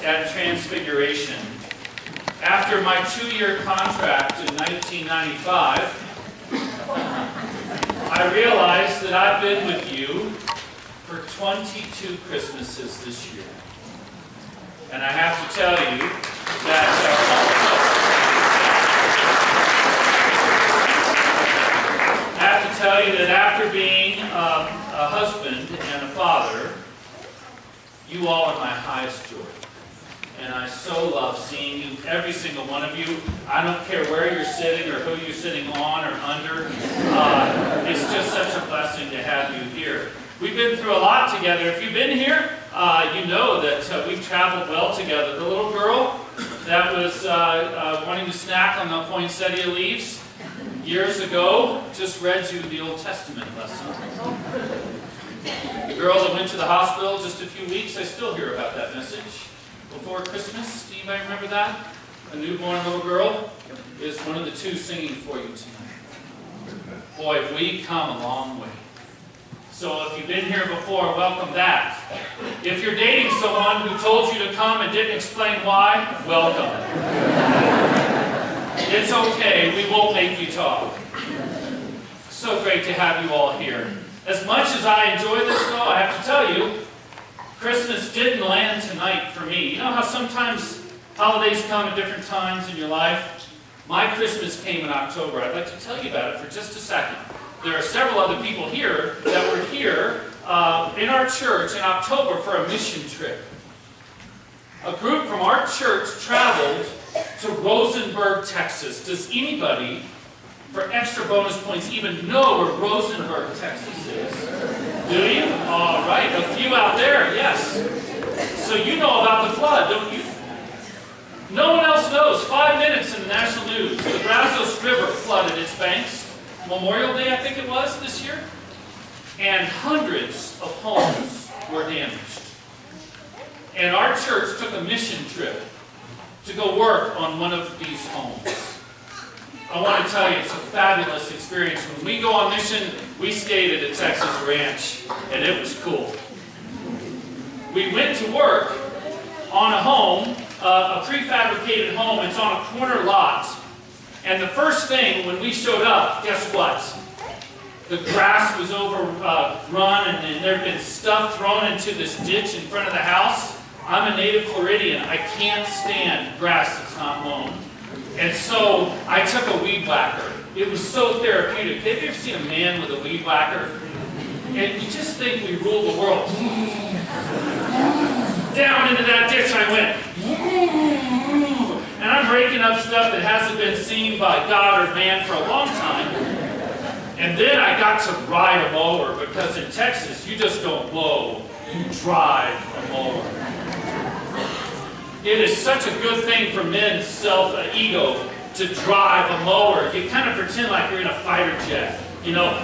at Transfiguration. After my 2-year contract in 1995, I realized that I've been with you for 22 Christmases this year. And I have to tell you that after being a husband and a father, you all are my highest joy. And I so love seeing you, every single one of you. I don't care where you're sitting or who you're sitting on or under. It's just such a blessing to have you here. We've been through a lot together. If you've been here, you know that we've traveled well together. The little girl that was wanting to snack on the poinsettia leaves years ago just read you the Old Testament lesson. The girl that went to the hospital just a few weeks, I still hear about that message. Before Christmas, do anybody remember that? A newborn little girl is one of the two singing for you tonight. Boy, have we come a long way. So if you've been here before, welcome back. If you're dating someone who told you to come and didn't explain why, welcome. It's okay, we won't make you talk. So great to have you all here. As much as I enjoy this though, I have to tell you, Christmas didn't land tonight for me. You know how sometimes holidays come at different times in your life? My Christmas came in October. I'd like to tell you about it for just a second. There are several other people here that were here in our church in October for a mission trip. A group from our church traveled to Rosenberg, Texas. Does anybody, for extra bonus points, even know where Rosenberg, Texas is? Do you? All right, a few out there, yes. So you know about the flood, don't you? No one else knows. 5 minutes in the national news. The Brazos River flooded its banks. Memorial Day, I think it was, this year. And hundreds of homes were damaged. And our church took a mission trip to go work on one of these homes. I want to tell you, it's a fabulous experience. When we go on mission, we stayed at a Texas ranch, and it was cool. We went to work on a home, a prefabricated home. It's on a corner lot. And the first thing, when we showed up, guess what? The grass was overrun, and there had been stuff thrown into this ditch in front of the house. I'm a native Floridian. I can't stand grass that's not mown. And so I took a weed whacker. It was so therapeutic. Have you ever seen a man with a weed whacker? And you just think we rule the world. Down into that ditch I went. And I'm breaking up stuff that hasn't been seen by God or man for a long time. And then I got to ride a mower, because in Texas, you just don't mow, you drive a mower. It is such a good thing for men's self-ego to drive a mower. You kind of pretend like you're in a fighter jet, you know.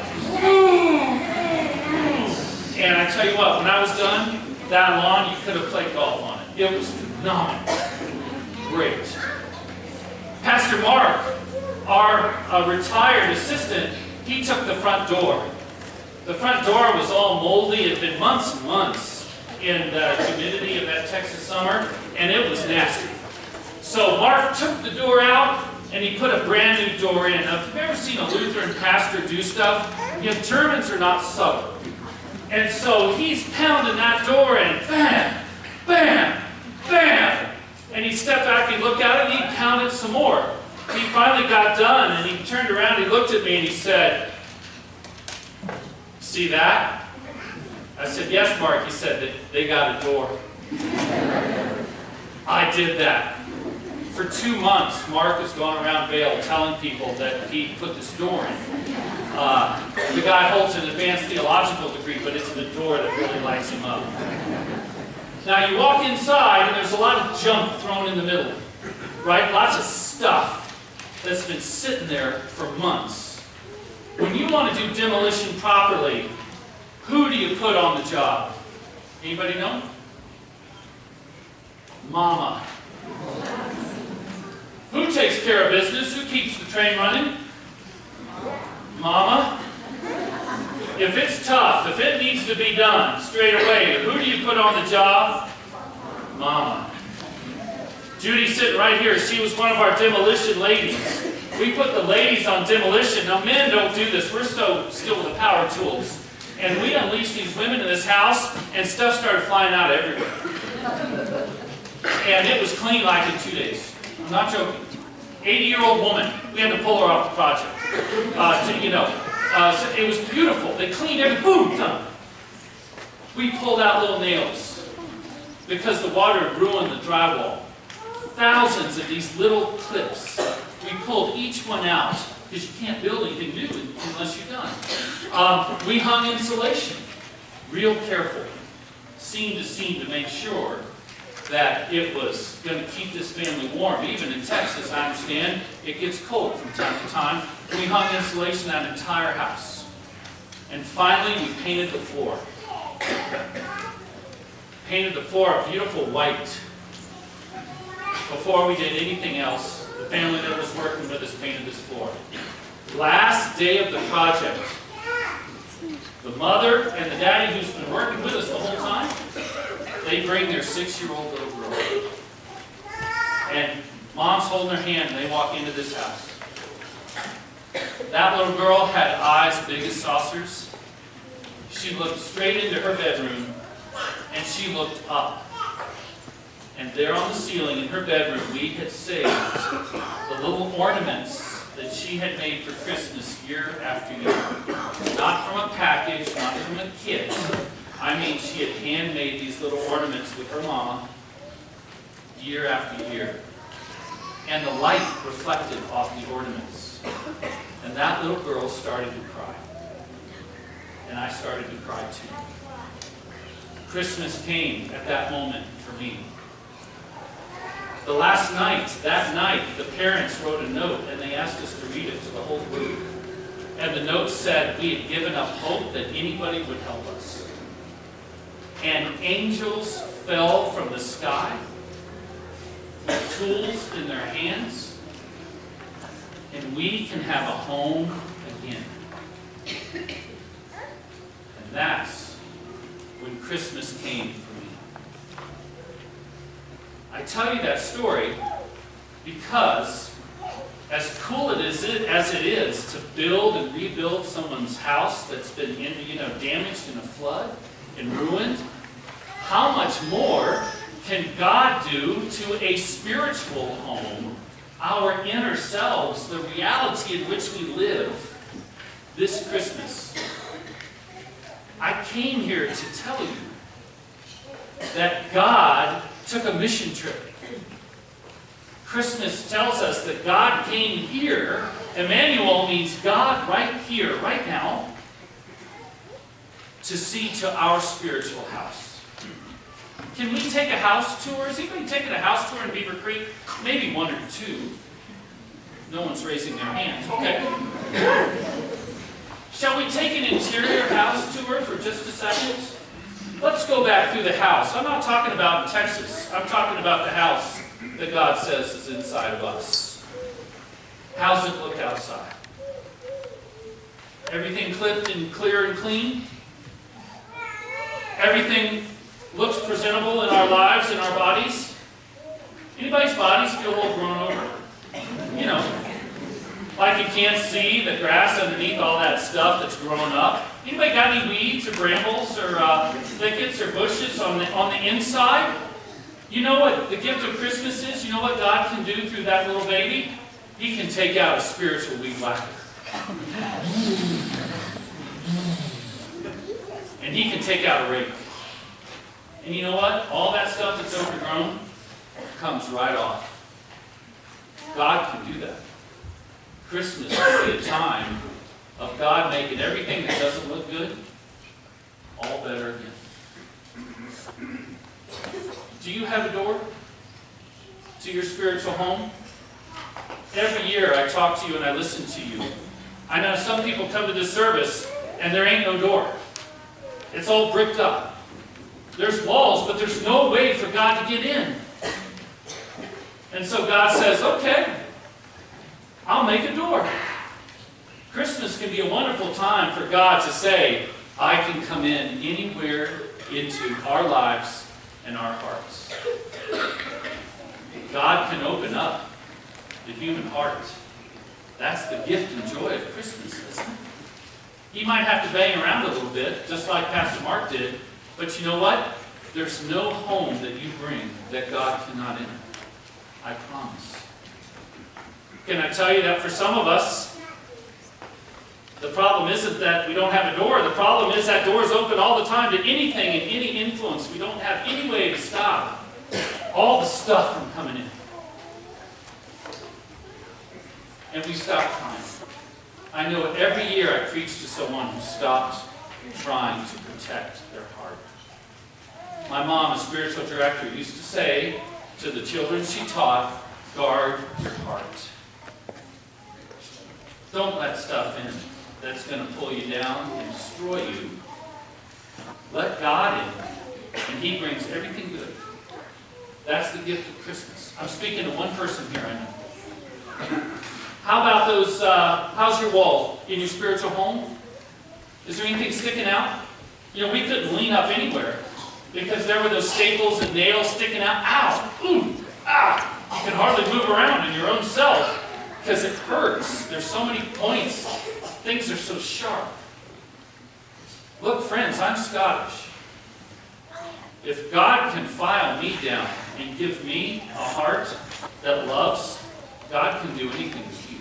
And I tell you what, when I was done, that lawn, you could have played golf on it. It was phenomenal. Great. Pastor Mark, our retired assistant, he took the front door. The front door was all moldy. It had been months and months in the humidity of that Texas summer, and it was nasty. So Mark took the door out, and he put a brand new door in. Now, if you've ever seen a Lutheran pastor do stuff, you know, Germans are not subtle. And so he's pounding that door in, bam, bam, bam. And he stepped back, he looked at it, and he pounded some more. He finally got done, and he turned around, he looked at me, and he said, "See that?" I said, "Yes, Mark." He said, "They got a door." I did that. For 2 months, Mark has gone around Vail telling people that he put this door in. The guy holds an advanced theological degree, but it's the door that really lights him up. Now you walk inside, and there's a lot of junk thrown in the middle, right? Lots of stuff that's been sitting there for months. When you want to do demolition properly, who do you put on the job? Anybody know? Mama. Who takes care of business? Who keeps the train running? Mama. If it's tough, if it needs to be done straight away, who do you put on the job? Mama. Judy's sitting right here. She was one of our demolition ladies. We put the ladies on demolition. Now, men don't do this. We're so skilled with the power tools. And we unleashed these women in this house, and stuff started flying out everywhere. And it was clean like in 2 days. I'm not joking. 80-year-old woman. We had to pull her off the project. So it was beautiful. They cleaned everything. Boom, done. We pulled out little nails because the water had ruined the drywall. Thousands of these little clips. We pulled each one out because you can't build anything new unless you're done. We hung insulation, real careful, seam to seam, to make sure that it was going to keep this family warm. Even in Texas, I understand, it gets cold from time to time. We hung insulation that entire house. And finally, we painted the floor. Painted the floor a beautiful white. Before we did anything else, the family that was working with us painted this floor. Last day of the project, the mother and the daddy who's been working with us the whole time, they bring their 6-year-old little girl. And mom's holding her hand and they walk into this house. That little girl had eyes big as saucers. She looked straight into her bedroom and she looked up. And there on the ceiling in her bedroom, we had saved the little ornaments that she had made for Christmas year after year. Not from a package, not from a kit. I mean, she had handmade these little ornaments with her mama year after year. And the light reflected off the ornaments. And that little girl started to cry. And I started to cry too. Christmas came at that moment for me. The last night, that night, the parents wrote a note and they asked us to read it to the whole group. And the note said we had given up hope that anybody would help us. And angels fell from the sky with tools in their hands, and we can have a home again. And that's when Christmas came for me. I tell you that story because as cool as it is to build and rebuild someone's house that's been damaged in a flood and ruined, how much more can God do to a spiritual home, our inner selves, the reality in which we live this Christmas? I came here to tell you that God took a mission trip. Christmas tells us that God came here. Emmanuel means God right here, right now, to see to our spiritual house. Can we take a house tour? Has anybody taken a house tour in Beaver Creek? Maybe one or two. No one's raising their hands. Okay. Shall we take an interior house tour for just a second? Let's go back through the house. I'm not talking about in Texas. I'm talking about the house that God says is inside of us. How's it look outside? Everything clipped and clear and clean? Everything looks presentable in our lives, in our bodies? Anybody's bodies feel a little grown over? You know, like you can't see the grass underneath all that stuff that's grown up. Anybody got any weeds or brambles or thickets or bushes on the inside? You know what the gift of Christmas is? You know what God can do through that little baby? He can take out a spiritual weed whacker. And He can take out a rake. And you know what? All that stuff that's overgrown comes right off. God can do that. Christmas will be a time of God making everything that doesn't look good all better again. Do you have a door to your spiritual home? Every year I talk to you and I listen to you. I know some people come to this service and there ain't no door. It's all bricked up. There's walls, but there's no way for God to get in. And so God says, okay, I'll make a door. Christmas can be a wonderful time for God to say, I can come in anywhere into our lives and our hearts. God God can open up the human heart. That's the gift and joy of Christmas, isn't it? He might have to bang around a little bit, just like Pastor Mark did, but you know what? There's no home that you bring that God cannot enter. I promise. Can I tell you that for some of us, the problem isn't that we don't have a door. The problem is that door is open all the time to anything and any influence. We don't have any way to stop all the stuff from coming in. And we stop trying. I know every year I preach to someone who stopped trying to protect their heart. My mom, a spiritual director, used to say to the children she taught, guard your heart. Don't let stuff in that's going to pull you down and destroy you. Let God in, and He brings everything good. That's the gift of Christmas. I'm speaking to one person here, I know. How about those, how's your wall in your spiritual home? Is there anything sticking out? You know, we couldn't lean up anywhere because there were those staples and nails sticking out. Ow! Ooh! Ah! You can hardly move around in your own self because it hurts. There's so many points. Things are so sharp. Look, friends, I'm Scottish. If God can file me down and give me a heart that loves, God can do anything with you.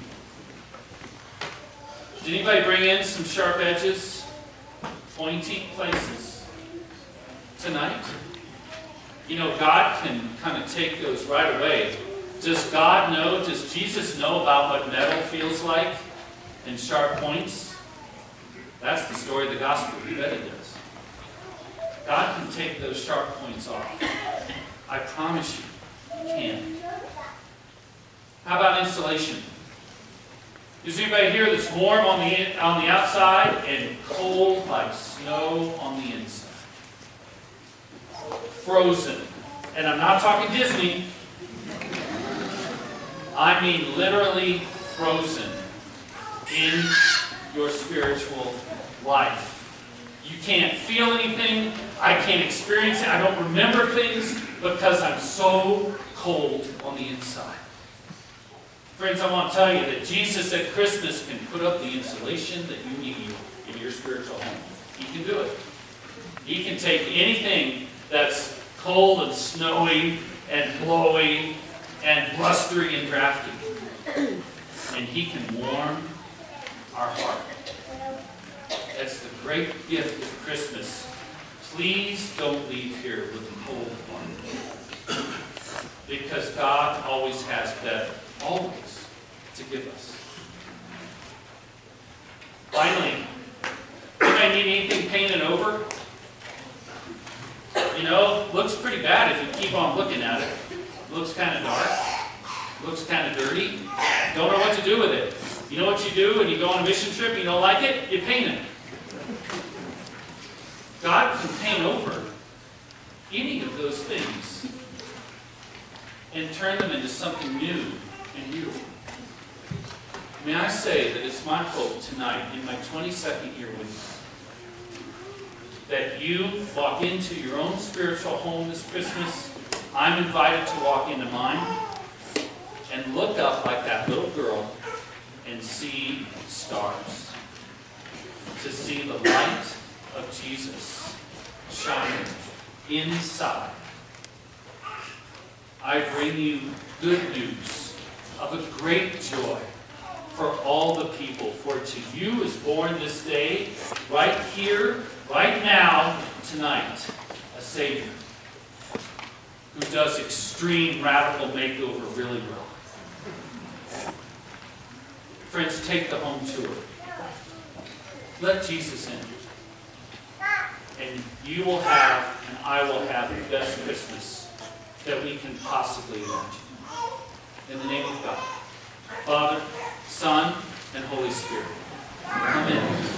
Did anybody bring in some sharp edges, pointy places tonight? You know, God can kind of take those right away. Does God know, does Jesus know about what metal feels like and sharp points? That's the story of the gospel. You bet He does. God can take those sharp points off. I promise you, He can. How about insulation? Is anybody here that's warm on the outside and cold like snow on the inside? Frozen. And I'm not talking Disney. I mean literally frozen in your spiritual life. You can't feel anything. I can't experience it. I don't remember things because I'm so cold on the inside. Friends, I want to tell you that Jesus at Christmas can put up the insulation that you need in your spiritual home. He can do it. He can take anything that's cold and snowy and blowy and blustery and drafty, and He can warm our heart. That's the great gift of Christmas. Please don't leave here with a cold heart, because God always has better, always, to give us. Finally, anybody need anything painted over? You know, looks pretty bad if you keep on looking at it. Looks kind of dark. Looks kind of dirty. Don't know what to do with it. You know what you do when you go on a mission trip and you don't like it? You paint it. God can paint over any of those things and turn them into something new and beautiful. May I say that it's my hope tonight, in my 22nd year with you, that you walk into your own spiritual home this Christmas. I'm invited to walk into mine and look up like that little girl and see stars. To see the light of Jesus shining inside. I bring you good news of a great joy for all the people. For to you is born this day, right here, right now, tonight, a Savior who does extreme radical makeover really well. Friends, take the home tour. Let Jesus in. And you will have, and I will have, the best Christmas that we can possibly imagine. In the name of God, Father, Son, and Holy Spirit. Amen.